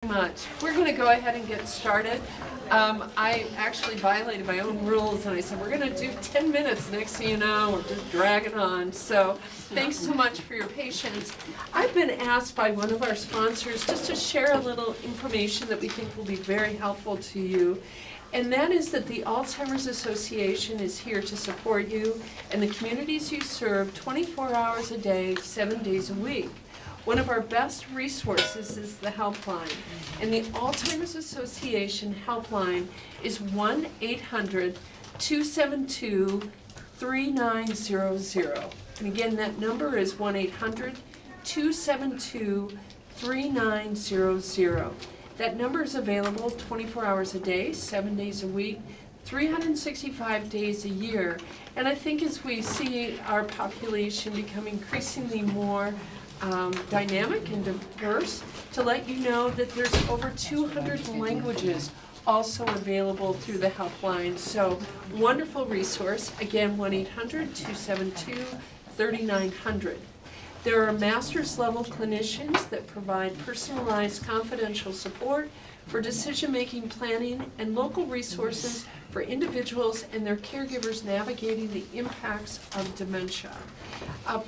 Much. We're going to go ahead and get started. I actually violated my own rules and I said we're going to do 10 minutes. Next thing you know, we're just dragging on. So thanks so much for your patience. I've been asked by one of our sponsors just to share a little information that we think will be very helpful to you. And that is that the Alzheimer's Association is here to support you and the communities you serve 24 hours a day, 7 days a week. One of our best resources is the helpline, and the Alzheimer's Association helpline is 1-800-272-3900. And again, that number is 1-800-272-3900. That number is available 24 hours a day, 7 days a week, 365 days a year. And I think as we see our population become increasingly more dynamic and diverse, to let you know that there's over 200 languages also available through the helpline. So wonderful resource. Again, 1-800-272-3900. There are master's level clinicians that provide personalized confidential support for decision-making planning and local resources for individuals and their caregivers navigating the impacts of dementia.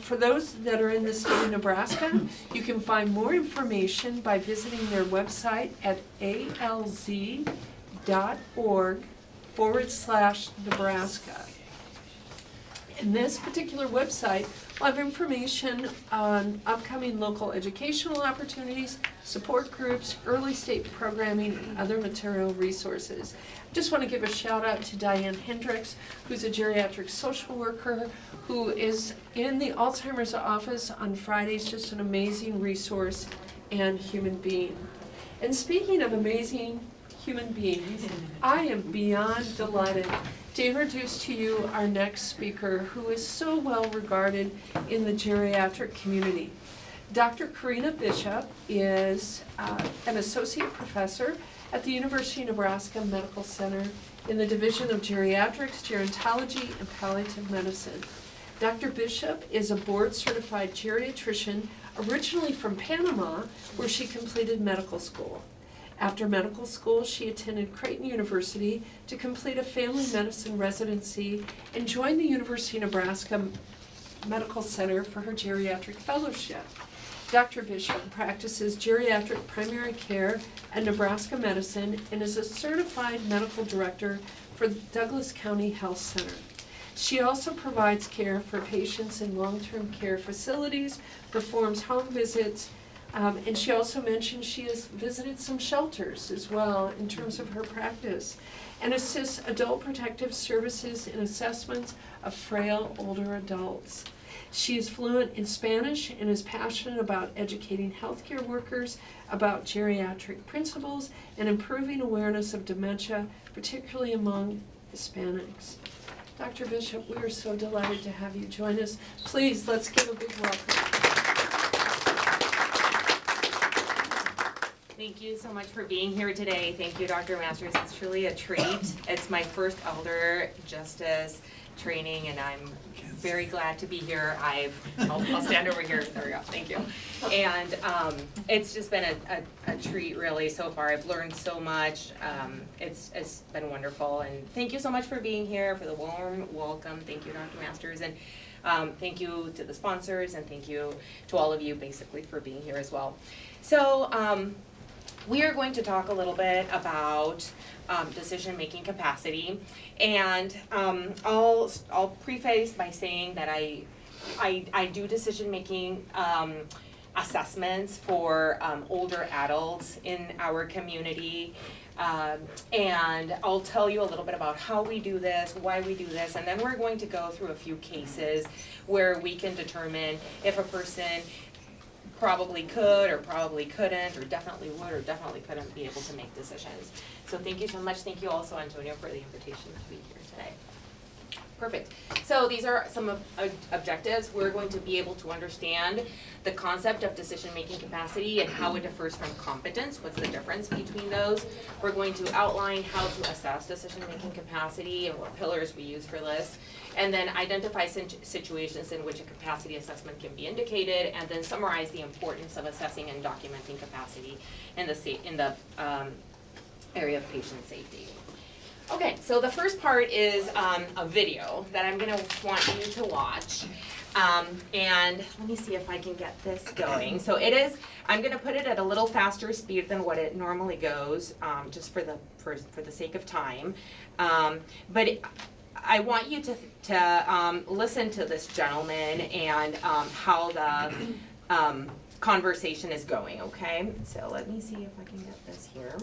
For those that are in the state of Nebraska, you can find more information by visiting their website at alz.org/Nebraska. And this particular website will have information on upcoming local educational opportunities, support groups, early state programming, and other material resources. I just want to give a shout out to Diane Hendricks, who's a geriatric social worker, who is in the Alzheimer's office on Fridays, just an amazing resource and human being. And speaking of amazing human beings, I am beyond delighted to introduce to you our next speaker, who is so well regarded in the geriatric community. Dr. Karina Bishop is an associate professor at the University of Nebraska Medical Center in the Division of Geriatrics, Gerontology, and Palliative Medicine. Dr. Bishop is a board-certified geriatrician originally from Panama, where she completed medical school. After medical school, she attended Creighton University to complete a family medicine residency and joined the University of Nebraska Medical Center for her geriatric fellowship. Dr. Bishop practices geriatric primary care and Nebraska medicine and is a certified medical director for the Douglas County Health Center. She also provides care for patients in long-term care facilities, performs home visits, and she also mentioned she has visited some shelters as well in terms of her practice, and assists adult protective services in assessments of frail older adults. She is fluent in Spanish and is passionate about educating healthcare workers about geriatric principles and improving awareness of dementia, particularly among Hispanics. Dr. Bishop, we are so delighted to have you join us. Please, let's give a big welcome. Thank you so much for being here today. Thank you, Dr. Masters. It's truly a treat. It's my first elder justice training, and I'm very glad to be here. I'll stand over here. There we go. Thank you. And it's just been a treat, really, so far. I've learned so much. It's been wonderful. And thank you so much for being here, for the warm welcome. Thank you, Dr. Masters. And thank you to the sponsors, and thank you to all of you, basically, for being here as well. So, we are going to talk a little bit about decision-making capacity, and I'll preface by saying that I do decision-making assessments for older adults in our community, and I'll tell you a little bit about how we do this, why we do this, and then we're going to go through a few cases where we can determine if a person probably could or probably couldn't or definitely would or definitely couldn't be able to make decisions. So thank you so much. Thank you also, Antonio, for the invitation to be here today. Perfect. So these are some objectives. We're going to be able to understand the concept of decision-making capacity and how it differs from competence. What's the difference between those? We're going to outline how to assess decision-making capacity and what pillars we use for this. And then identify situations in which a capacity assessment can be indicated, and then summarize the importance of assessing and documenting capacity in the area of patient safety. Okay, so the first part is a video that I'm gonna want you to watch. And let me see if I can get this going. So it is, I'm gonna put it at a little faster speed than what it normally goes, just for the sake of time. I want you to listen to this gentleman and how the conversation is going, okay? So let me see if I can get this here.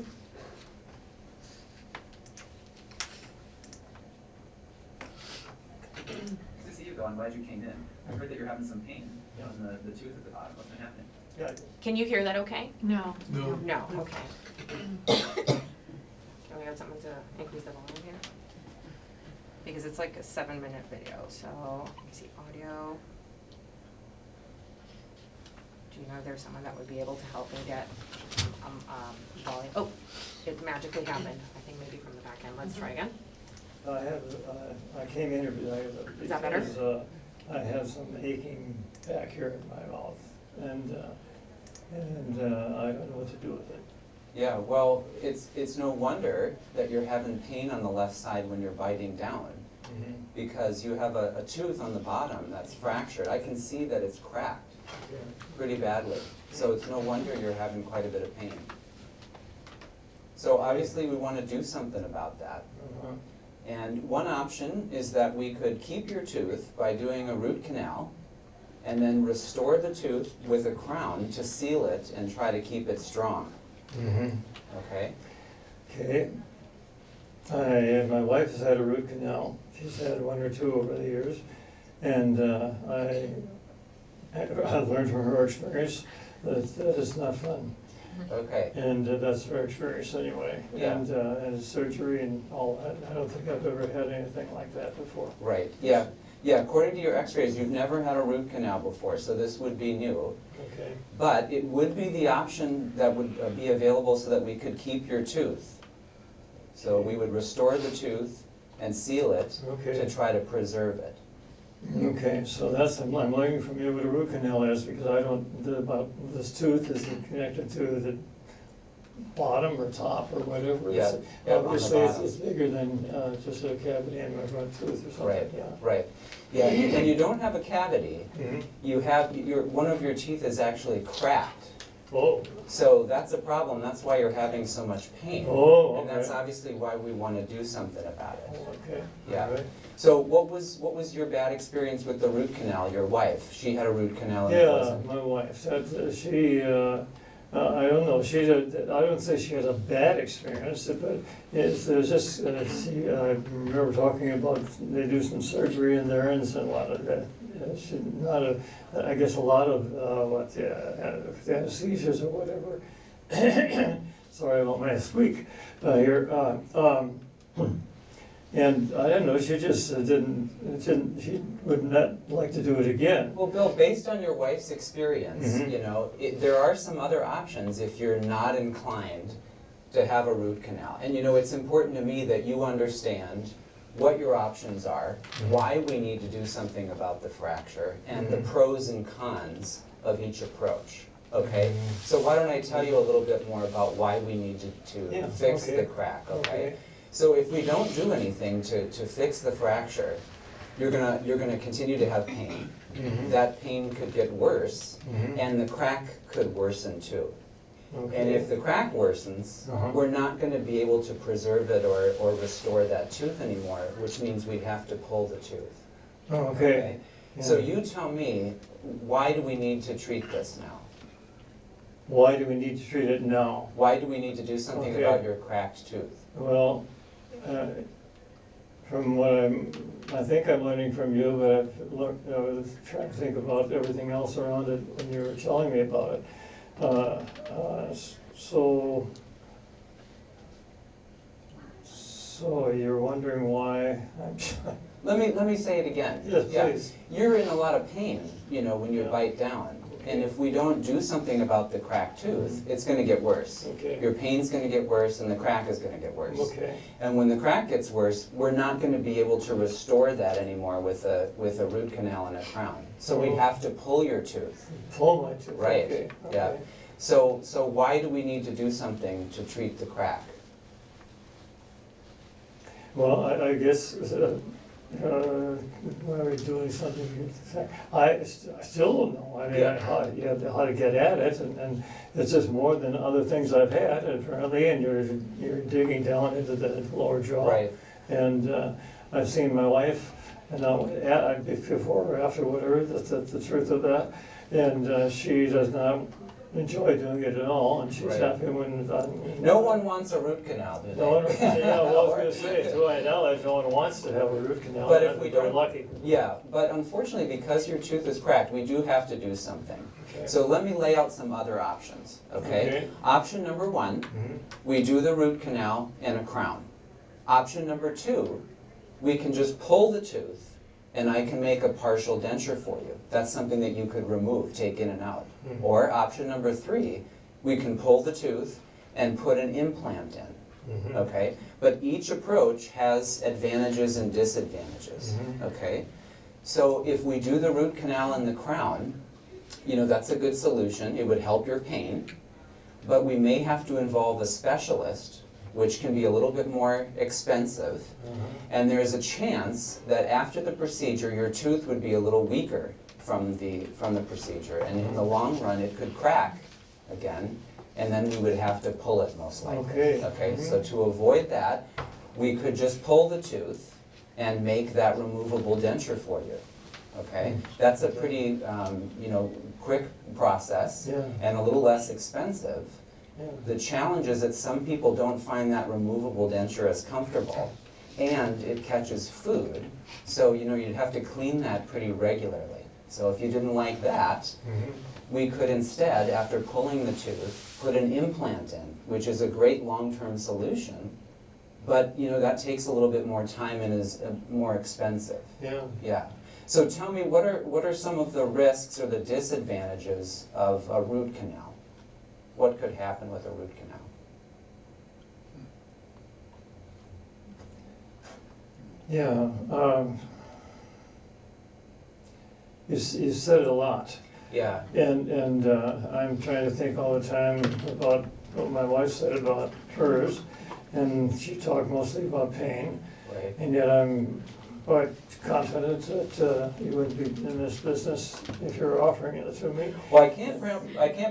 Good to see you, Bill. I'm glad you came in. I heard that you're having some pain on the tooth at the bottom. What's been happening? Yeah. Can you hear that okay? No. No, okay. Can we have someone to increase the volume here? Because it's like a 7-minute video, so let me see, audio. Do you know if there's someone that would be able to help me get volume? Oh, it magically happened. I think maybe from the back end. Let's try again. I came in here Is that better? because I have some aching back here in my mouth, and I don't know what to do with it. Yeah, well, it's no wonder that you're having pain on the left side when you're biting down, because you have a tooth on the bottom that's fractured. I can see that it's cracked pretty badly, so it's no wonder you're having quite a bit of pain. So obviously we want to do something about that. And one option is that we could keep your tooth by doing a root canal and then restore the tooth with a crown to seal it and try to keep it strong. Okay? Okay. My wife has had a root canal. She's had one or two over the years, and I learned from her experience that it's not fun. Okay. And that's her experience anyway. Yeah. And surgery and all that. I don't think I've ever had anything like that before. Right, yeah. Yeah, according to your x-rays, you've never had a root canal before, so this would be new. Okay. But it would be the option that would be available so that we could keep your tooth. So we would restore the tooth and seal it to try to preserve it. Okay, so that's, I'm learning from you what a root canal is, because I don't, about this tooth, is it connected to the bottom or top or whatever? Yeah, It's- yeah, on the Obviously, bottom. it's bigger than just a cavity in my front tooth or something, Right, yeah. right. Yeah, and you don't have a cavity. Mhm. You have, one of your teeth is actually cracked. Oh, So that's a problem, that's why you're having so much pain. oh, And that's okay. obviously why we want to do something about it. Oh, okay. Yeah. All right. So what was your bad experience with the root canal? Your wife, she had a root canal and it Yeah, wasn't. my wife, she, I don't know, I don't say she had a bad experience, but there's just, I remember talking about, they do some surgery in there and a lot of that. I guess a lot of, anesthesias or whatever. Sorry about my squeak here. And I don't know, she just she would not like to do it again. Well, Bill, based on your wife's experience, Mhm. you know, there are some other options if you're not inclined to have a root canal. And you know, it's important to me that you understand what your options are, why we need to do something about the fracture, and the pros and cons of each approach. Okay? So why don't I tell you a little bit more about why we need to fix okay. the crack, okay? So if we don't do anything to fix the fracture, you're gonna continue to have pain. That pain could get worse, and the crack could worsen too. And if the crack worsens, we're not gonna be able to preserve it or restore that tooth anymore, which means we'd have to pull the tooth. Okay. So you tell me, why do we need to treat this now? Why do we need to treat it now? Why do we need to do something Okay. about your cracked tooth? Well, from what I think I'm learning from you, but I was trying to think about everything else around it when you were telling me about it. So you're wondering why I'm, Let me say it again. yes, Yeah. please. You're in a lot of pain, you know, when you Yeah. bite down. And if we don't do something about the cracked tooth, it's gonna get worse. Okay. Your pain's gonna get worse and the crack is gonna get worse. Okay, And when the crack gets worse, we're not gonna be able to restore that anymore with a root canal and a crown. So we Oh. have to pull your tooth. pull my tooth, Right, okay, yeah. okay. So why do we need to do something to treat the crack? Well, I guess, why are we doing something? I still don't know. I mean, Yeah. how to get at it, and it's just more than other things I've had apparently, and you're digging down into the lower jaw. Right, And I've seen my wife, and now, before or after, whatever, that's the truth of that. And she does not enjoy doing it at all, and she's Right. happy when. no one wants a root canal, do they? No one, yeah, well, I was gonna say, to my knowledge, no one wants to have a root canal. But if and we I'm very don't- lucky. Yeah, but unfortunately, because your tooth is cracked, we do have to do something. Okay. So let me lay out some other options, okay? Okay. Option number one, Mhm. we do the root canal and a crown. Option number two, we can just pull the tooth and I can make a partial denture for you. That's something that you could remove, take in and out. Mhm. Or option number three, we can pull the tooth and put an implant in, Mhm. okay? But each approach has advantages and disadvantages, Mhm. okay? So if we do the root canal and the crown, you know, that's a good solution. It would help your pain. But we may have to involve a specialist, which can be a little bit more expensive. And there's a chance that after the procedure, your tooth would be a little weaker from the procedure. And in the long run, it could crack again, and then we would have to pull it most likely. Okay. Okay, so to avoid that, we could just pull the tooth and make that removable denture for you. Okay, that's a pretty, you know, quick process Yeah. and a little less expensive. Yeah. The challenge is that some people don't find that removable denture as comfortable, and it catches food, so you know you'd have to clean that pretty regularly. So if you didn't like that, Mhm. we could instead, after pulling the tooth, put an implant in, which is a great long-term solution, but you know that takes a little bit more time and is more expensive. Yeah. Yeah. So tell me, what are some of the risks or the disadvantages of a root canal? What could happen with a root canal? Yeah, you said it a lot, Yeah. and I'm trying to think all the time about what my wife said about hers, and she talked mostly about pain, Right. and yet I'm quite confident that you wouldn't be in this business if you're offering it to me. Well, I can't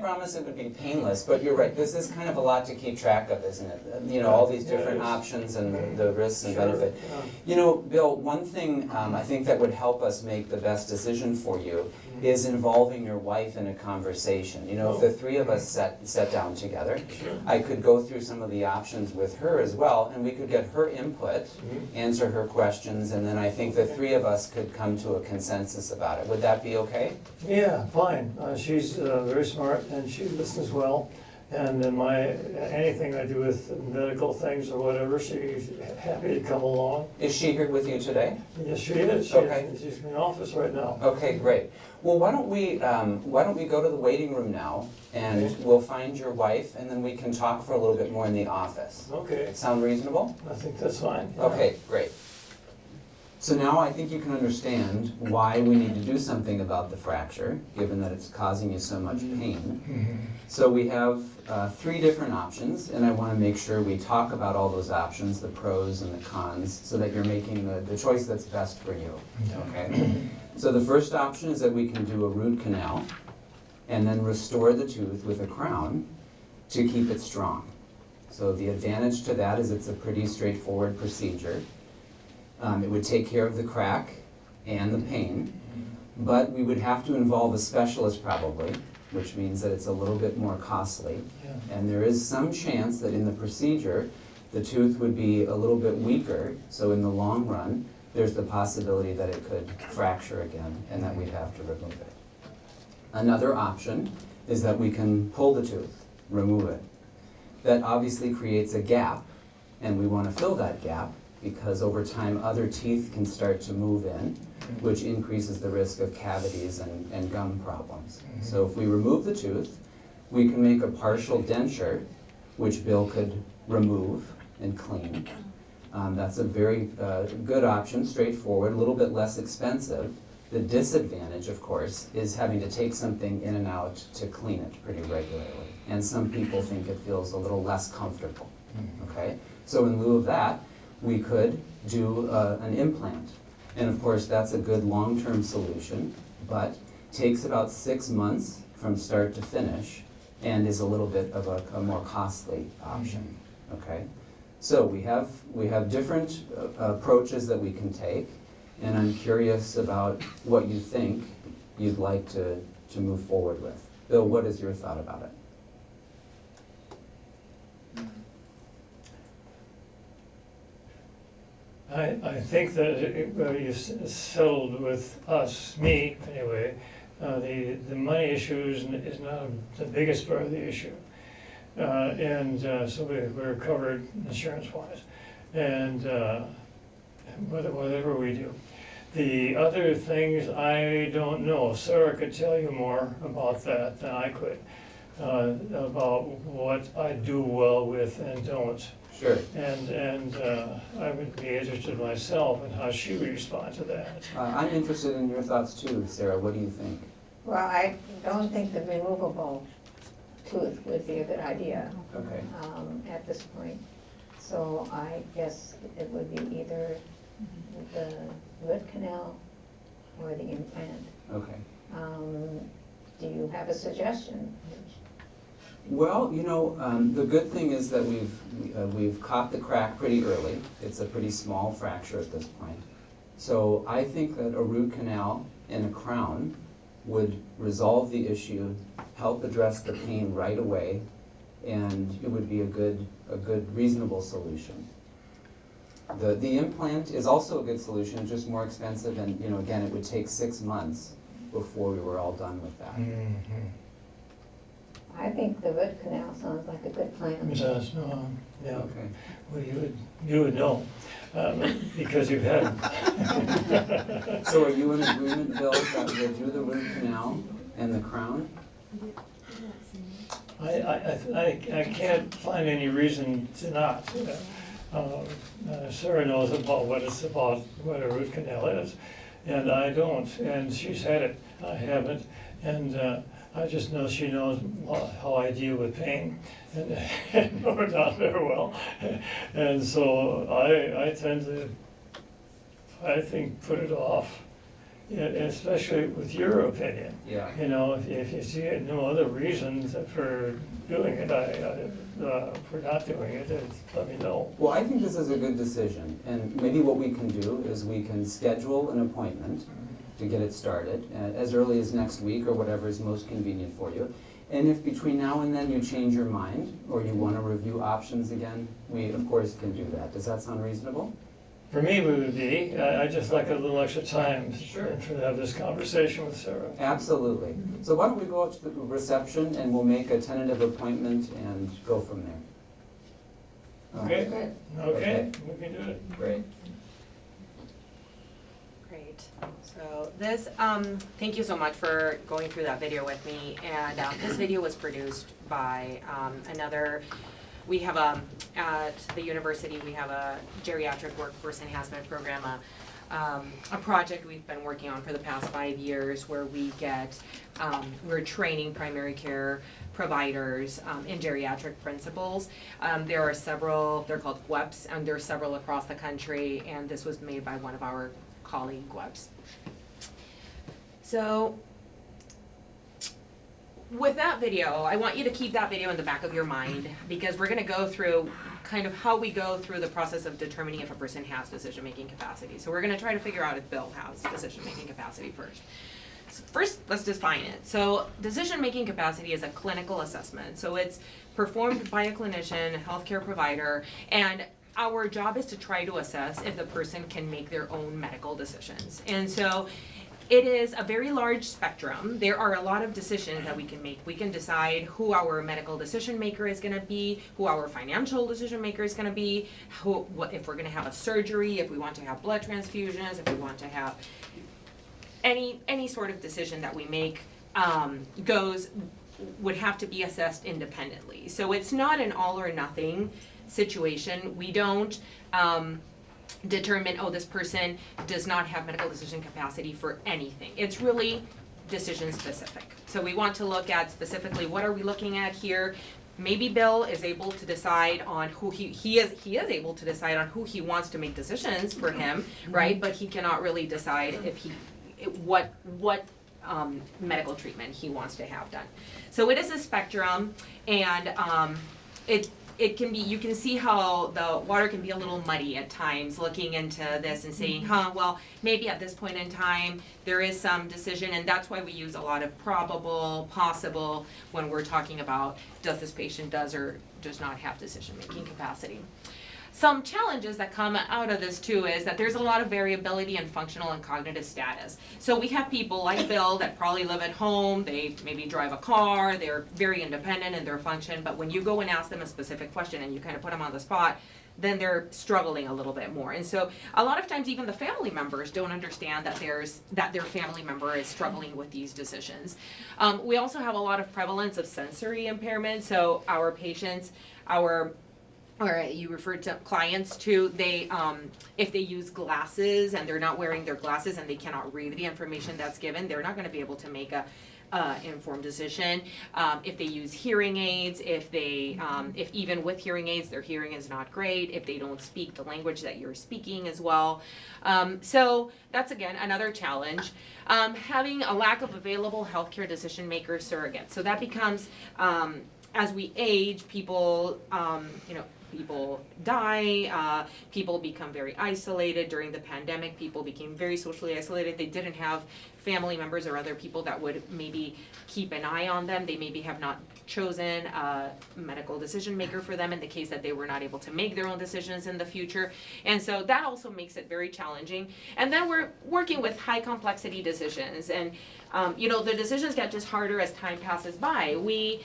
promise it would be painless, but you're right. This is kind of a lot to keep track of, isn't it? You know, all these different Yeah, it is. options and the risks and Sure, benefit. yeah. You know, Bill, one thing I think that would help us make the best decision for you is involving your wife in a conversation. You know, if the three of us sat down together, Sure. I could go through some of the options with her as well, and we could get her input, Mhm. answer her questions, and then I think the three of us could come to a consensus about it. Would that be okay? Yeah, fine. She's very smart and she listens well. And in anything I do with medical things or whatever, she's happy to come along. Is she here with you today? Yes, she is. Okay. She's in the office right now. Okay, great. Well, why don't we go to the waiting room now, and Okay. we'll find your wife, and then we can talk for a little bit more in the office. Okay, Sound reasonable? I think that's fine. yeah. Okay, great. So now I think you can understand why we need to do something about the fracture, given that it's causing you so much pain. Mhm. So we have three different options, and I want to make sure we talk about all those options, the pros and the cons, so that you're making the choice that's best for you. Okay? So the first option is that we can do a root canal and then restore the tooth with a crown to keep it strong. So the advantage to that is it's a pretty straightforward procedure. It would take care of the crack and the pain, but we would have to involve a specialist probably, which means that it's a little bit more costly. Yeah. And there is some chance that in the procedure, the tooth would be a little bit weaker, so in the long run, there's the possibility that it could fracture again and that we'd have to remove it. Another option is that we can pull the tooth, remove it. That obviously creates a gap, And we want to fill that gap because over time, other teeth can start to move in, which increases the risk of cavities and gum problems. So if we remove the tooth, we can make a partial denture, which Bill could remove and clean. That's a very good option, straightforward, a little bit less expensive. The disadvantage, of course, is having to take something in and out to clean it pretty regularly. And some people think it feels a little less comfortable, okay? So in lieu of that, we could do an implant. And of course, that's a good long-term solution, but takes about 6 months from start to finish and is a little bit of a more costly option, okay? So we have different approaches that we can take, and I'm curious about what you think you'd like to move forward with. Bill, what is your thought about it? I think that you settled with us, me anyway, the money issue is not the biggest part of the issue. So we're covered insurance-wise, and whatever we do. The other things, I don't know. Sarah could tell you more about that than I could, about what I do well with and don't. Sure. And I would be interested myself in how she would respond to that. I'm interested in your thoughts too, Sarah. What do you think? Well, I don't think the removable tooth would be a good idea Okay. at this point. So I guess it would be either the root canal or the implant. Okay. Do you have a suggestion? Well, you know, the good thing is that we've caught the crack pretty early. It's a pretty small fracture at this point. So I think that a root canal and a crown would resolve the issue, help address the pain right away, and it would be a good reasonable solution. The implant is also a good solution, just more expensive, and you know, again, it would take 6 months before we were all done with that. I think the root canal sounds like a good plan. Just, yeah, Okay. well, you would know, because you've had them. So are you in agreement, Bill, that we'll do the root canal and the crown? I can't find any reason to not. Sarah knows about what it's about, what a root canal is, and I don't, and she's had it, I haven't, and I just know she knows how I deal with pain, and or not very well, and so I tend to, I think, put it off, especially with your opinion. Yeah. You know, if you see no other reasons for doing it, for not doing it, let me know. Well, I think this is a good decision, and maybe what we can do is we can schedule an appointment to get it started as early as next week or whatever is most convenient for you. And if between now and then you change your mind or you want to review options again, we of course can do that. Does that sound reasonable? For me, it would be, I just like a little extra time Sure. to have this conversation with Sarah. Absolutely. So why don't we go up to the reception and we'll make a tentative appointment and go from there. Okay? Good. Okay, we can do it. Great. Great. So this, thank you so much for going through that video with me. And this video was produced by we have at the university, we have a geriatric workforce enhancement program, a project we've been working on for the past 5 years where we're training primary care providers in geriatric principles. There are several, they're called GWEPs, and there are several across the country, and this was made by one of our colleague GWEPs. So, with that video, I want you to keep that video in the back of your mind because we're gonna go through kind of how we go through the process of determining if a person has decision-making capacity. So we're gonna try to figure out if Bill has decision-making capacity first. So first, let's define it. So decision-making capacity is a clinical assessment. So it's performed by a clinician, a healthcare provider, and our job is to try to assess if the person can make their own medical decisions. And so It is a very large spectrum. There are a lot of decisions that we can make. We can decide who our medical decision maker is gonna be, who our financial decision maker is gonna be, if we're gonna have a surgery, if we want to have blood transfusions, if we want to have any sort of decision that we make would have to be assessed independently. So it's not an all or nothing situation. We don't determine, oh, this person does not have medical decision capacity for anything. It's really decision specific. So we want to look at specifically what are we looking at here. Maybe Bill is able to decide on who he is able to decide on who he wants to make decisions for him, right? But he cannot really decide what medical treatment he wants to have done. So it is a spectrum, and it can be, you can see how the water can be a little muddy at times looking into this and saying, well, maybe at this point in time there is some decision, and that's why we use a lot of probable, possible when we're talking about does this patient does or does not have decision-making capacity. Some challenges that come out of this too is that there's a lot of variability in functional and cognitive status. So we have people like Bill that probably live at home, they maybe drive a car, they're very independent in their function, but when you go and ask them a specific question and you kind of put them on the spot, then they're struggling a little bit more. And so a lot of times even the family members don't understand that their family member is struggling with these decisions. We also have a lot of prevalence of sensory impairment. So our patients, or you referred to clients too, they if they use glasses and they're not wearing their glasses and they cannot read the information that's given, they're not going to be able to make a informed decision. If they use hearing aids, if even with hearing aids their hearing is not great, if they don't speak the language that you're speaking as well. So that's again another challenge. Having a lack of available healthcare decision maker surrogates. So that becomes as we age, people people die, people become very isolated. During the pandemic, people became very socially isolated. They didn't have family members or other people that would maybe keep an eye on them. They maybe have not chosen a medical decision maker for them in the case that they were not able to make their own decisions in the future. And so that also makes it very challenging. And then we're working with high complexity decisions, and the decisions get just harder as time passes by. We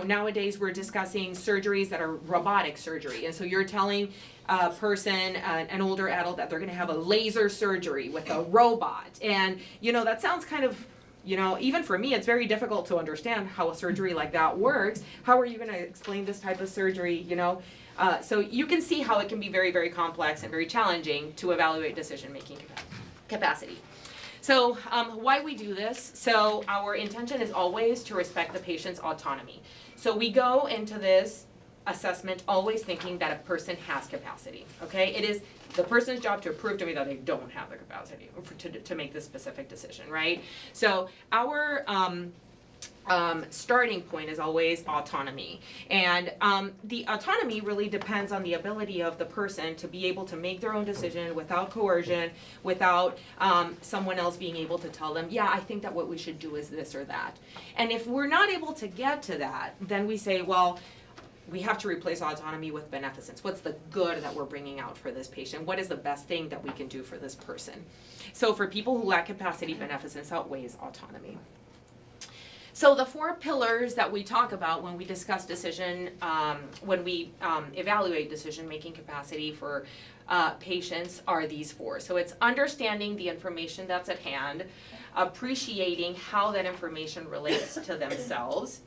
nowadays we're discussing surgeries that are robotic surgery. And so you're telling a person, an older adult, that they're gonna have a laser surgery with a robot. And, that sounds kind of, even for me, it's very difficult to understand how a surgery like that works. How are you gonna explain this type of surgery, So you can see how it can be very, very complex and very challenging to evaluate decision-making capacity. So why we do this? So our intention is always to respect the patient's autonomy. So we go into this assessment always thinking that a person has capacity, okay? It is the person's job to prove to me that they don't have the capacity to make this specific decision, right? So our starting point is always autonomy. And the autonomy really depends on the ability of the person to be able to make their own decision without coercion, without someone else being able to tell them, yeah, I think that what we should do is this or that. And if we're not able to get to that, then we say, well, we have to replace autonomy with beneficence. What's the good that we're bringing out for this patient? What is the best thing that we can do for this person? So for people who lack capacity, beneficence outweighs autonomy. So the 4 pillars that we talk about when we discuss when we evaluate decision-making capacity for patients are these 4. So it's understanding the information that's at hand, appreciating how that information relates to themselves,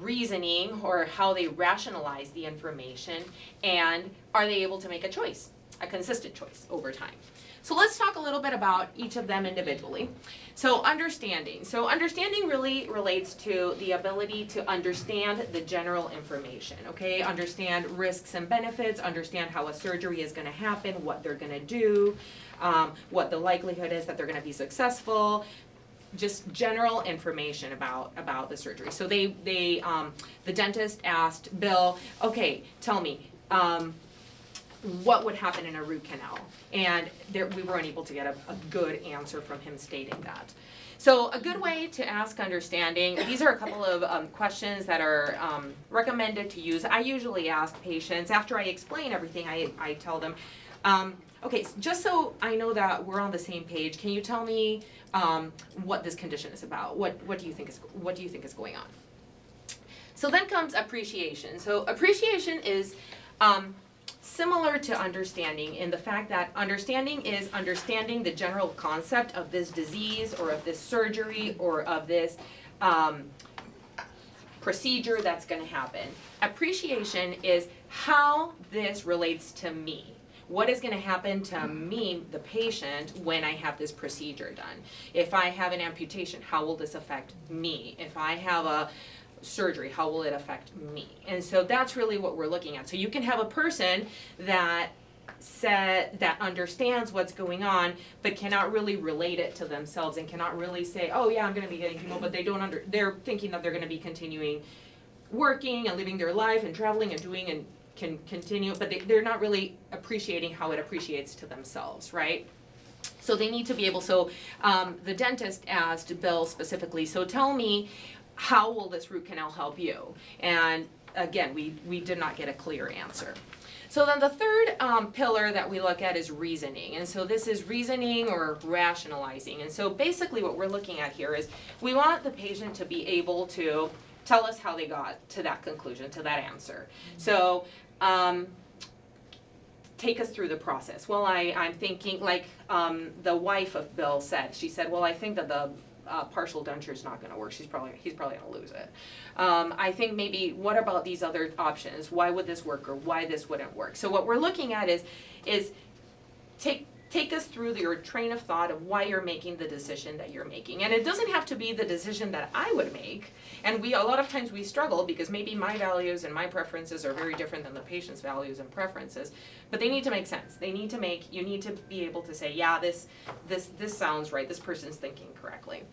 reasoning or how they rationalize the information, and are they able to make a choice, a consistent choice over time. So let's talk a little bit about each of them individually. So understanding. So understanding really relates to the ability to understand the general information, okay? Understand risks and benefits, understand how a surgery is gonna happen, what they're gonna do, what the likelihood is that they're gonna be successful, just general information about the surgery. So the dentist asked Bill, okay, tell me, what would happen in a root canal? And we weren't able to get a good answer from him stating that. So a good way to ask understanding, these are a couple of questions that are recommended to use. I usually ask patients, after I explain everything, I tell them, Okay, just so I know that we're on the same page, can you tell me what this condition is about? What do you think is going on? So then comes appreciation. So appreciation is similar to understanding in the fact that understanding is understanding the general concept of this disease or of this surgery or of this procedure that's going to happen. Appreciation is how this relates to me. What is going to happen to me, the patient, when I have this procedure done? If I have an amputation, how will this affect me? If I have a surgery, how will it affect me? And so that's really what we're looking at. So you can have a person that understands what's going on, but cannot really relate it to themselves and cannot really say, oh yeah, I'm going to be getting chemo, but they're thinking that they're going to be continuing working and living their life and traveling and doing and can continue, but they're not really appreciating how it appreciates to themselves, right? So they need to be able, the dentist asked Bill specifically, so tell me, how will this root canal help you? And again, we did not get a clear answer. So then the third pillar that we look at is reasoning. And so this is reasoning or rationalizing. And so basically what we're looking at here is we want the patient to be able to tell us how they got to that conclusion, to that answer. So take us through the process. Well, I'm thinking, like the wife of Bill said, she said, well, I think that the partial denture is not going to work. He's probably going to lose it. I think maybe, what about these other options? Why would this work or why this wouldn't work? So what we're looking at is take us through your train of thought of why you're making the decision that you're making. And it doesn't have to be the decision that I would make. And a lot of times we struggle because maybe my values and my preferences are very different than the patient's values and preferences. But they need to make sense. You need to be able to say, yeah, this sounds right. This person's thinking correctly.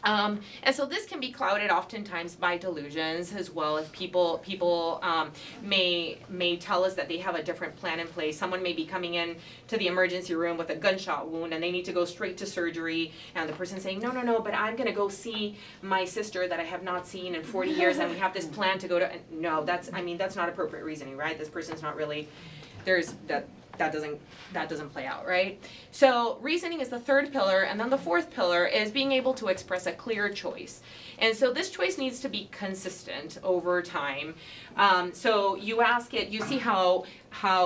And so this can be clouded oftentimes by delusions as well. If people may tell us that they have a different plan in place. Someone may be coming in to the emergency room with a gunshot wound and they need to go straight to surgery, and the person saying, no, but I'm going to go see my sister that I have not seen in 40 years and we have this plan to go to. No, that's not appropriate reasoning, right? This person's not really, that doesn't play out, right? So reasoning is the third pillar, and then the fourth pillar is being able to express a clear choice. And so this choice needs to be consistent over time. So you ask it, you see how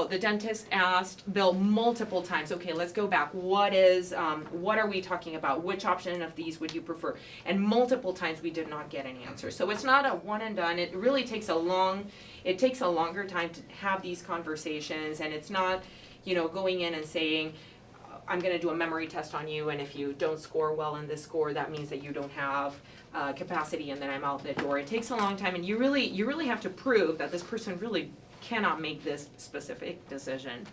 the dentist asked Bill multiple times, okay, let's go back. What are we talking about? Which option of these would you prefer? And multiple times we did not get an answer. So it's not a one and done. It really takes a longer time to have these conversations, and it's not, going in and saying, I'm going to do a memory test on you, and if you don't score well in this score, that means that you don't have capacity, and then I'm out the door. It takes a long time, and you really have to prove that this person really cannot make this specific decision.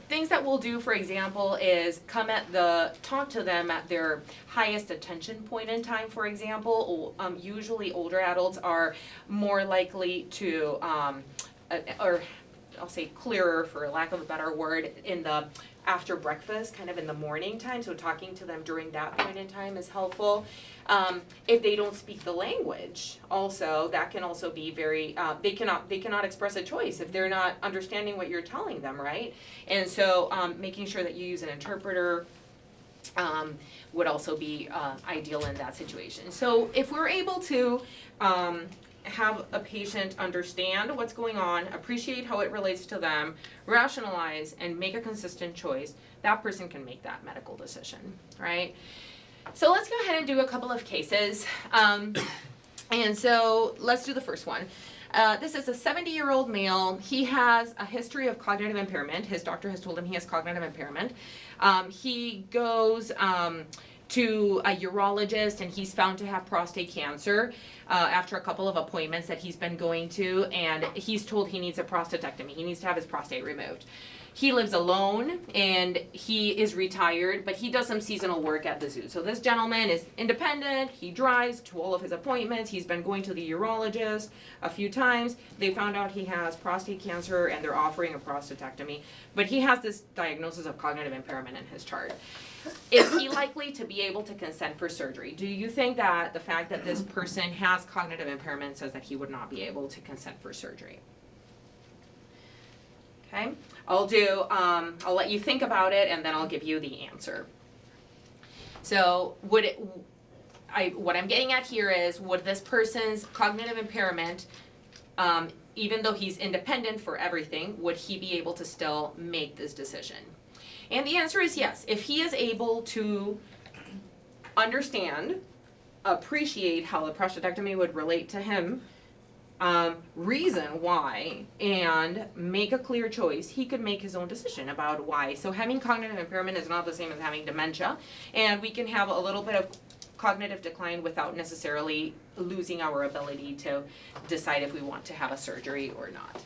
Things that we'll do, for example, is talk to them at their highest attention point in time, for example. Usually older adults are more likely to, or I'll say clearer for lack of a better word, in the after breakfast, kind of in the morning time, so talking to them during that point in time is helpful. If they don't speak the language, also, that can also be very, they cannot express a choice if they're not understanding what you're telling them, right? And so making sure that you use an interpreter would also be ideal in that situation. So if we're able to have a patient understand what's going on, appreciate how it relates to them, rationalize, and make a consistent choice, that person can make that medical decision, right? So let's go ahead and do a couple of cases. And so let's do the first one. This is a 70-year-old male. He has a history of cognitive impairment. His doctor has told him he has cognitive impairment. He goes to a urologist, and he's found to have prostate cancer after a couple of appointments that he's been going to, and he's told he needs a prostatectomy. He needs to have his prostate removed. He lives alone, and he is retired, but he does some seasonal work at the zoo. So this gentleman is independent. He drives to all of his appointments. He's been going to the urologist a few times. They found out he has prostate cancer, and they're offering a prostatectomy. But he has this diagnosis of cognitive impairment in his chart. Is he likely to be able to consent for surgery? Do you think that the fact that this person has cognitive impairment says that he would not be able to consent for surgery? Okay, I'll let you think about it and then I'll give you the answer. So what I'm getting at here is, would this person's cognitive impairment, even though he's independent for everything, would he be able to still make this decision? And the answer is yes. If he is able to understand, appreciate how the prostatectomy would relate to him, reason why, and make a clear choice, he could make his own decision about why. So having cognitive impairment is not the same as having dementia, and we can have a little bit of cognitive decline without necessarily losing our ability to decide if we want to have a surgery or not.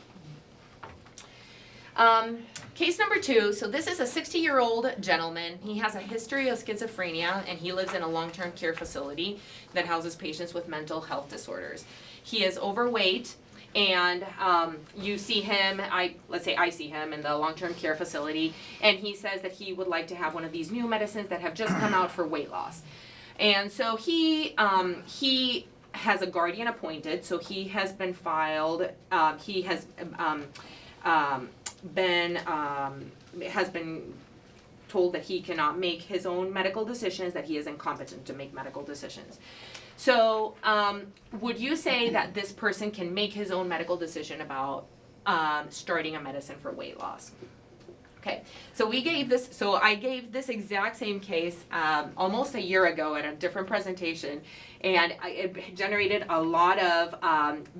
Case number 2, so this is a 60-year-old gentleman. He has a history of schizophrenia and he lives in a long-term care facility that houses patients with mental health disorders. He is overweight and you see him, let's say I see him in the long-term care facility, and he says that he would like to have one of these new medicines that have just come out for weight loss. And so he has a guardian appointed, so he has been filed, he has been told that he cannot make his own medical decisions, that he is incompetent to make medical decisions. So would you say that this person can make his own medical decision about starting a medicine for weight loss? Okay, so I gave this exact same case almost a year ago at a different presentation, and it generated a lot of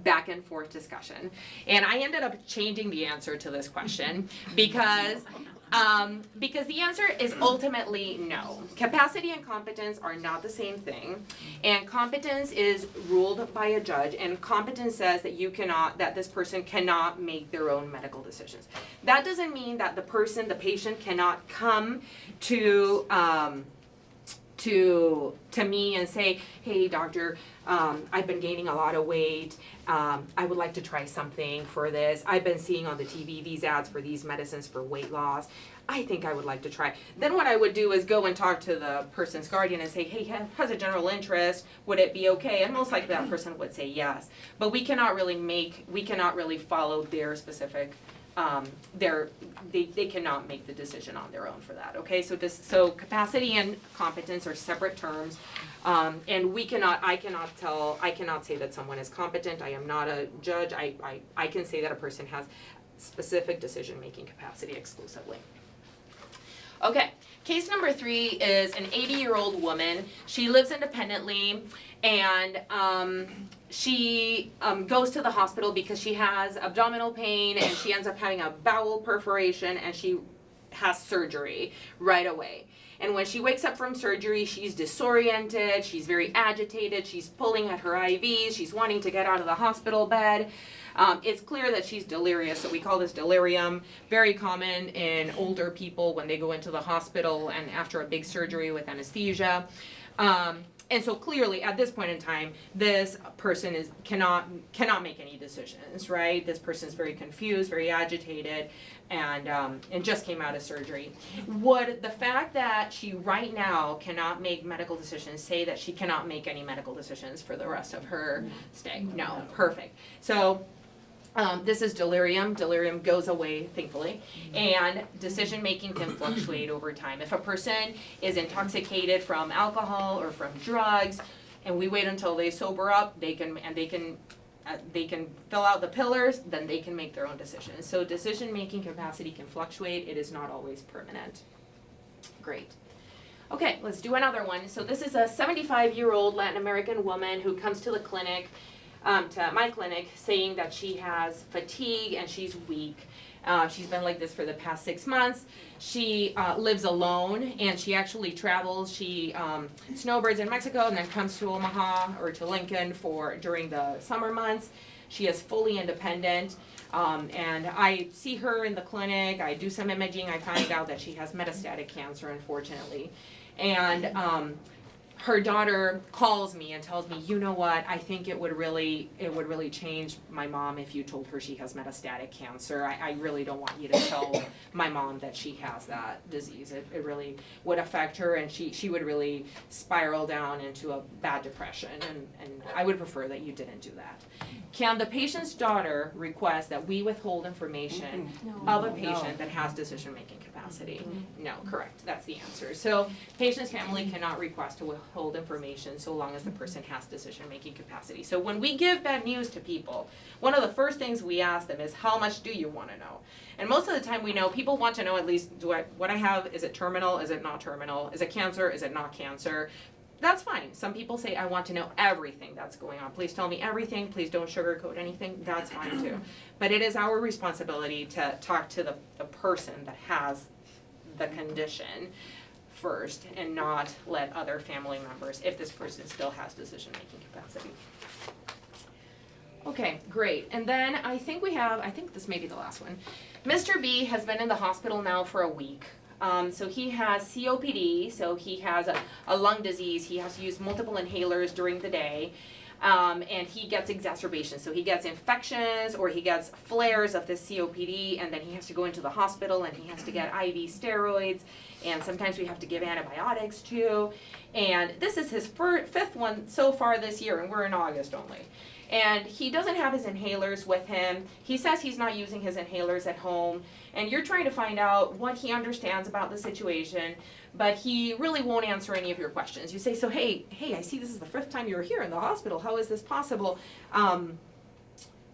back and forth discussion. And I ended up changing the answer to this question because the answer is ultimately no. Capacity and competence are not the same thing, and competence is ruled by a judge, and competence says that this person cannot make their own medical decisions. That doesn't mean that the patient cannot come to me and say, hey doctor, I've been gaining a lot of weight, I would like to try something for this, I've been seeing on the TV these ads for these medicines for weight loss, I think I would like to try. Then what I would do is go and talk to the person's guardian and say, hey, has a general interest, would it be okay? And most likely that person would say yes. But we cannot really follow their specific, they cannot make the decision on their own for that, okay? So capacity and competence are separate terms, and I cannot say that someone is competent. I am not a judge. I can say that a person has specific decision-making capacity exclusively. Okay, case number 3 is an 80-year-old woman. She lives independently, and she goes to the hospital because she has abdominal pain, and she ends up having a bowel perforation, and she has surgery right away. And when she wakes up from surgery, she's disoriented, she's very agitated, she's pulling at her IVs, she's wanting to get out of the hospital bed. It's clear that she's delirious, so we call this delirium. Very common in older people when they go into the hospital and after a big surgery with anesthesia. And so clearly, at this point in time, this person cannot make any decisions, right? This person is very confused, very agitated, and just came out of surgery. Would the fact that she right now cannot make medical decisions say that she cannot make any medical decisions for the rest of her stay? No, perfect. So this is delirium. Delirium goes away, thankfully, and decision-making can fluctuate over time. If a person is intoxicated from alcohol or from drugs, and we wait until they sober up, they can fill out the pillars, then they can make their own decisions. So decision-making capacity can fluctuate. It is not always permanent. Great. Okay, let's do another one. So this is a 75-year-old Latin American woman who comes to the clinic, to my clinic, saying that she has fatigue and she's weak. She's been like this for the past 6 months. She lives alone, and she actually travels. She snowbirds in Mexico and then comes to Omaha or to Lincoln during the summer months. She is fully independent, and I see her in the clinic. I do some imaging. I find out that she has metastatic cancer, unfortunately. And her daughter calls me and tells me, you know what, I think it would really change my mom if you told her she has metastatic cancer. I really don't want you to tell my mom that she has that disease. It really would affect her, and she would really spiral down into a bad depression, and I would prefer that you didn't do that. Can the patient's daughter request that we withhold information of a patient that has decision-making capacity? No, correct, that's the answer. So patient's family cannot request to withhold information so long as the person has decision-making capacity. So when we give bad news to people, one of the first things we ask them is, how much do you want to know? And most of the time we know people want to know at least, what I have, is it terminal, is it not terminal, is it cancer, is it not cancer? That's fine. Some people say, I want to know everything that's going on. Please tell me everything. Please don't sugarcoat anything. That's fine too. But it is our responsibility to talk to the person that has the condition first and not let other family members, if this person still has decision-making capacity. Okay, great. And then I think this may be the last one. Mr. B has been in the hospital now for a week. So he has COPD, so he has a lung disease. He has to use multiple inhalers during the day, and he gets exacerbations. So he gets infections or he gets flares of this COPD, and then he has to go into the hospital and he has to get IV steroids, and sometimes we have to give antibiotics too. And this is his fifth one so far this year, and we're in August only. And he doesn't have his inhalers with him. He says he's not using his inhalers at home. And you're trying to find out what he understands about the situation, but he really won't answer any of your questions. You say, so hey, I see this is the fifth time you're here in the hospital. How is this possible?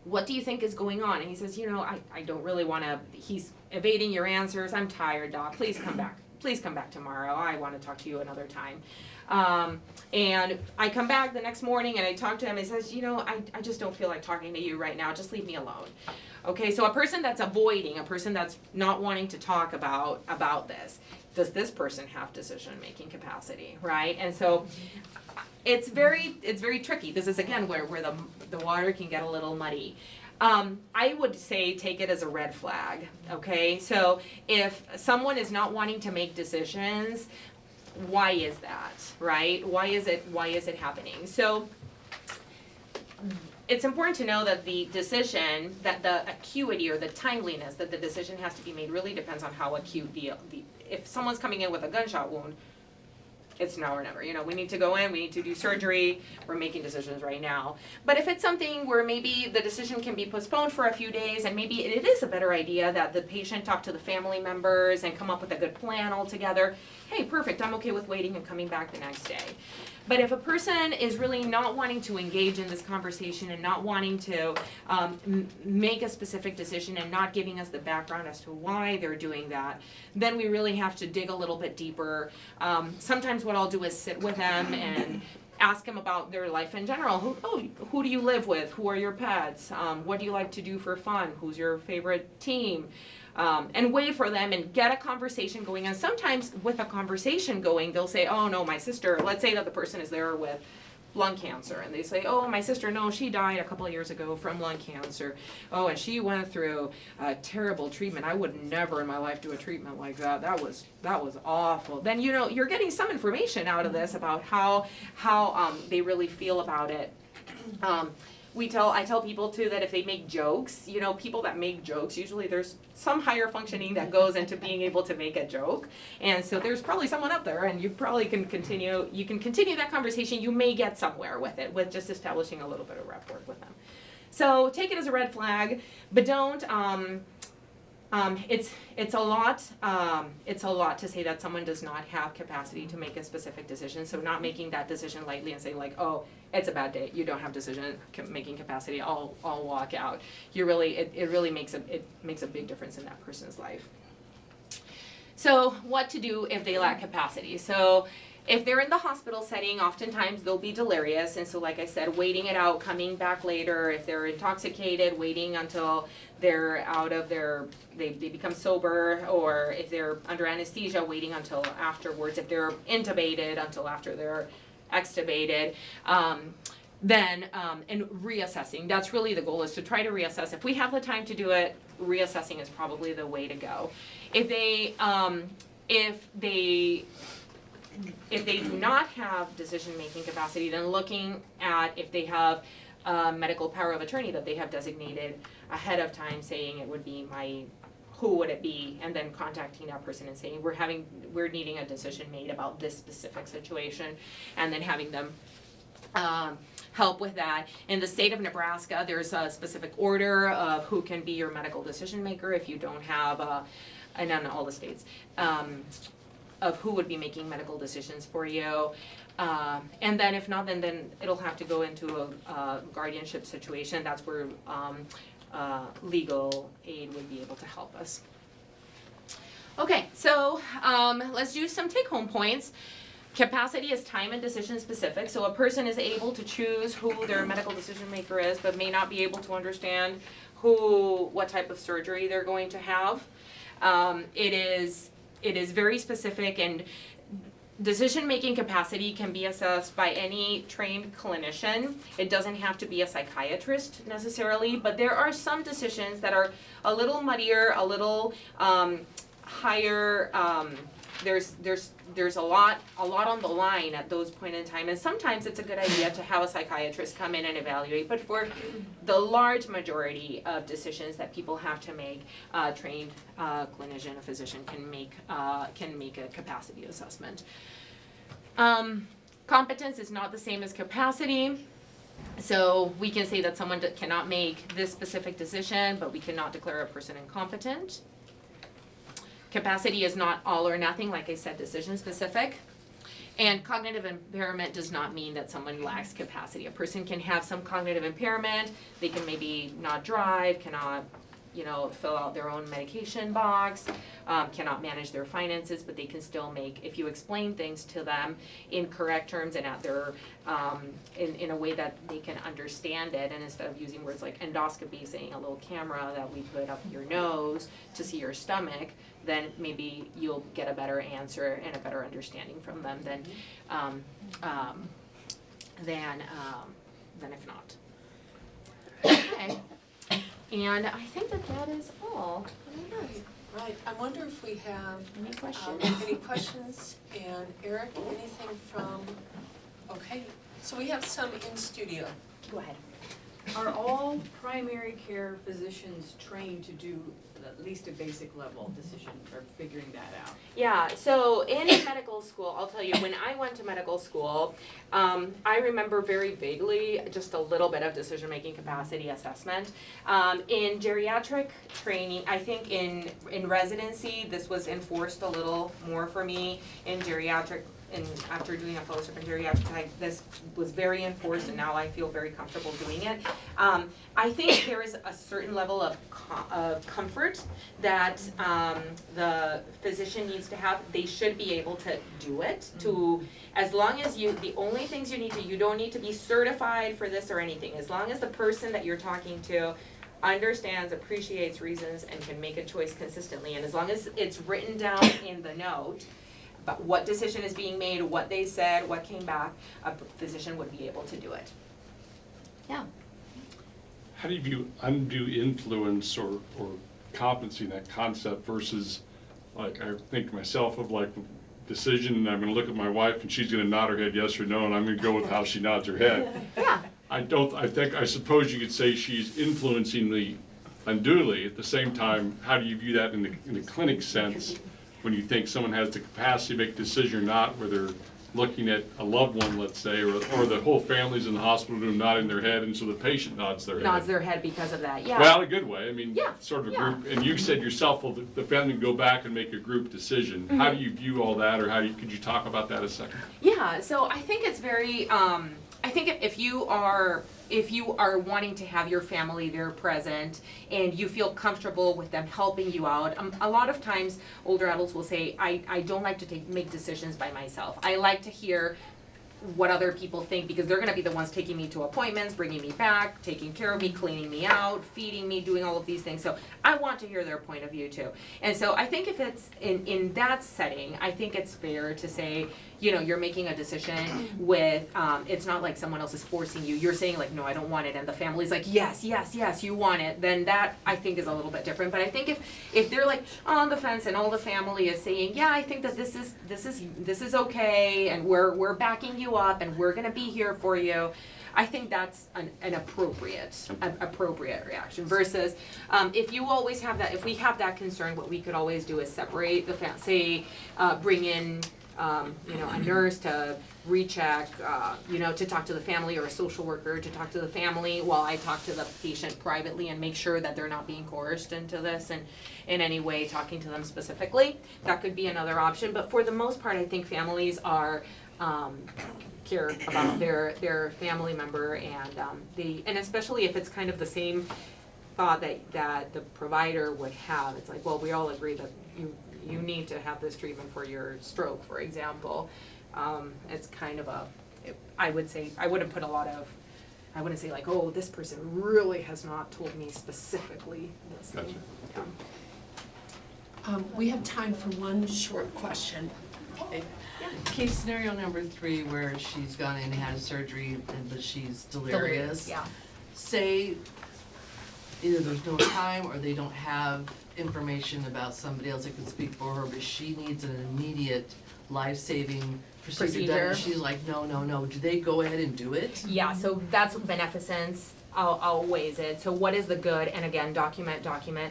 What do you think is going on? And he says, I don't really want to, he's evading your answers. I'm tired, doc. Please come back. Please come back tomorrow. I want to talk to you another time. And I come back the next morning and I talk to him and he says, I just don't feel like talking to you right now. Just leave me alone. Okay, so a person that's avoiding, a person that's not wanting to talk about this, does this person have decision-making capacity, right? And so it's very tricky. This is, again, where the water can get a little muddy. I would say take it as a red flag, okay? So if someone is not wanting to make decisions, why is that, right? Why is it happening? So it's important to know that the decision, that the acuity or the timeliness that the decision has to be made really depends on how acute if someone's coming in with a gunshot wound, it's now or never. We need to go in, we need to do surgery, we're making decisions right now. But if it's something where maybe the decision can be postponed for a few days, and maybe it is a better idea that the patient talk to the family members and come up with a good plan altogether, hey, perfect, I'm okay with waiting and coming back the next day. But if a person is really not wanting to engage in this conversation and not wanting to make a specific decision and not giving us the background as to why they're doing that, then we really have to dig a little bit deeper. Sometimes what I'll do is sit with them and ask them about their life in general. Who do you live with? Who are your pets? What do you like to do for fun? Who's your favorite team? And wait for them and get a conversation going. And sometimes with a conversation going, they'll say, oh no, my sister, let's say that the person is there with lung cancer, and they say, oh, my sister, no, she died a couple of years ago from lung cancer. Oh, and she went through a terrible treatment. I would never in my life do a treatment like that. That was awful. Then, you're getting some information out of this about how they really feel about it. I tell people too that if they make jokes, people that make jokes, usually there's some higher functioning that goes into being able to make a joke. And so there's probably someone up there, and you probably can continue that conversation. You may get somewhere with it, with just establishing a little bit of rep work with them. So take it as a red flag, but don't, it's a lot to say that someone does not have capacity to make a specific decision. So not making that decision lightly and saying like, oh, it's a bad day, you don't have decision-making capacity, I'll walk out. It really makes a big difference in that person's life. So what to do if they lack capacity? So if they're in the hospital setting, oftentimes they'll be delirious, and so like I said, waiting it out, coming back later. If they're intoxicated, waiting until they're out of they become sober, or if they're under anesthesia, waiting until afterwards. If they're intubated, until after they're extubated. Then and reassessing. That's really the goal, is to try to reassess. If we have the time to do it, reassessing is probably the way to go. If they if they do not have decision-making capacity, then looking at if they have medical power of attorney that they have designated ahead of time, saying it would be who would it be, and then contacting that person and saying, we're needing a decision made about this specific situation, and then having them help with that. In the state of Nebraska, there's a specific order of who can be your medical decision maker if you don't have, and in all the states, of who would be making medical decisions for you. And then if not, then it'll have to go into a guardianship situation. That's where legal aid would be able to help us. Okay, so let's do some take-home points. Capacity is time and decision specific, so a person is able to choose who their medical decision maker is, but may not be able to understand what type of surgery they're going to have. It is very specific, and decision-making capacity can be assessed by any trained clinician. It doesn't have to be a psychiatrist necessarily, but there are some decisions that are a little muddier, a little higher. There's a lot on the line at those point in time, and sometimes it's a good idea to have a psychiatrist come in and evaluate. But for the large majority of decisions that people have to make, a trained clinician, a physician can make a capacity assessment. Competence is not the same as capacity. So we can say that someone cannot make this specific decision, but we cannot declare a person incompetent. Capacity is not all or nothing, like I said, decision specific. And cognitive impairment does not mean that someone lacks capacity. A person can have some cognitive impairment. They can maybe not drive, cannot, fill out their own medication box, cannot manage their finances, but they can still if you explain things to them in correct terms and at their, in a way that they can understand it, and instead of using words like endoscopy, saying a little camera that we put up your nose to see your stomach, then maybe you'll get a better answer and a better understanding from them than if not. Okay. And I think that is all. Right, I wonder if we have Any questions? any questions, and Eric, anything from, okay, so we have some in studio. Go ahead. Are all primary care physicians trained to do at least a basic level decision or figuring that out? Yeah, so in medical school, I'll tell you, when I went to medical school, I remember very vaguely just a little bit of decision-making capacity assessment. In geriatric training, I think in residency, this was enforced a little more for me in geriatric. And after doing a fellowship in geriatrics, this was very enforced, and now I feel very comfortable doing it. I think there is a certain level of comfort that the physician needs to have. They should be able to do it. As long as the only things you don't need to be certified for this or anything. As long as the person that you're talking to understands, appreciates reasons, and can make a choice consistently, and as long as it's written down in the note, but what decision is being made, what they said, what came back, a physician would be able to do it. Yeah. How do you view undue influence or competency in that concept versus, like, I think myself of like decision, and I'm gonna look at my wife and she's gonna nod her head yes or no, and I'm gonna go with how she nods her head. Yeah. I suppose you could say she's influencing me unduly. At the same time, how do you view that in the clinic sense? When you think someone has the capacity to make a decision or not, where they're looking at a loved one, let's say, or the whole family's in the hospital room nodding their head, and so the patient nods their head. Nods their head because of that, yeah. Well, in a good way. I mean, Yeah, sort of a yeah. group. And you said yourself, well, the family can go back and make a group decision. Mm-hmm. How do you view all that, or could you talk about that a second? Yeah, so I think it's very, I think if you are wanting to have your family there present and you feel comfortable with them helping you out, a lot of times older adults will say, I don't like to make decisions by myself. I like to hear what other people think, because they're gonna be the ones taking me to appointments, bringing me back, taking care of me, cleaning me out, feeding me, doing all of these things. So I want to hear their point of view too. And so I think if it's in that setting, I think it's fair to say, you know, you're making a decision with, it's not like someone else is forcing you, you're saying like, no, I don't want it, and the family's like, yes, yes, yes, you want it, then that I think is a little bit different. But I think if they're like on the fence and all the family is saying, yeah, I think that this is okay, and we're backing you up, and we're gonna be here for you, I think that's an appropriate reaction versus, if you always have that, if we have that concern, what we could always do is separate the bring in, you know, a nurse to recheck, you know, to talk to the family, or a social worker to talk to the family while I talk to the patient privately and make sure that they're not being coerced into this and in any way talking to them specifically. That could be another option, but for the most part, I think families are, care about their family member, and and especially if it's kind of the same thought that the provider would have. It's like, well, we all agree that you need to have this treatment for your stroke, for example. It's kind of I would say, I wouldn't say like, oh, this person really has not told me specifically this. Gotcha. We have time for one short question. Okay. Case scenario number 3, where she's gone in and had a surgery, but she's delirious. Yeah. Say either there's no time or they don't have information about somebody else that can speak for her, but she needs an immediate life-saving procedure done. And she's like, no. Do they go ahead and do it? Yeah, so that's beneficence outweighs it. So what is the good? And again, document.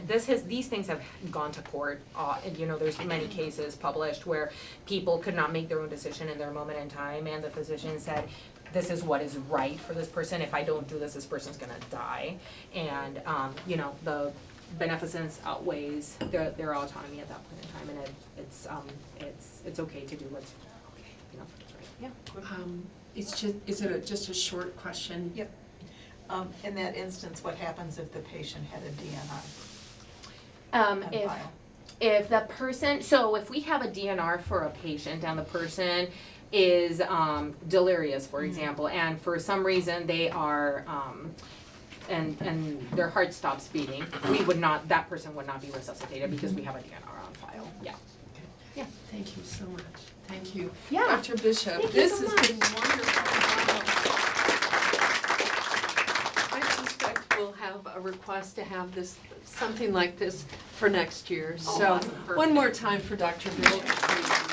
These things have gone to court. And you know, there's many cases published where people could not make their own decision in their moment in time, and the physician said, this is what is right for this person. If I don't do this person's gonna die. And you know, the beneficence outweighs their autonomy at that point in time, and it's okay to do what's you know, what's right. Yeah. Is it just a short question? Yep. In that instance, what happens if the patient had a DNR on file? If the person, so if we have a DNR for a patient and the person is delirious, for example, and for some reason they are and their heart stops beating, that person would not be resuscitated because we have a DNR on file. Yeah. Yeah. Thank you so much. Thank you. Yeah. Dr. Bishop, Thank you this so has much. been wonderful. I suspect we'll have a request to have something like this for next year. So awesome. one more time for Dr. Bishop, please.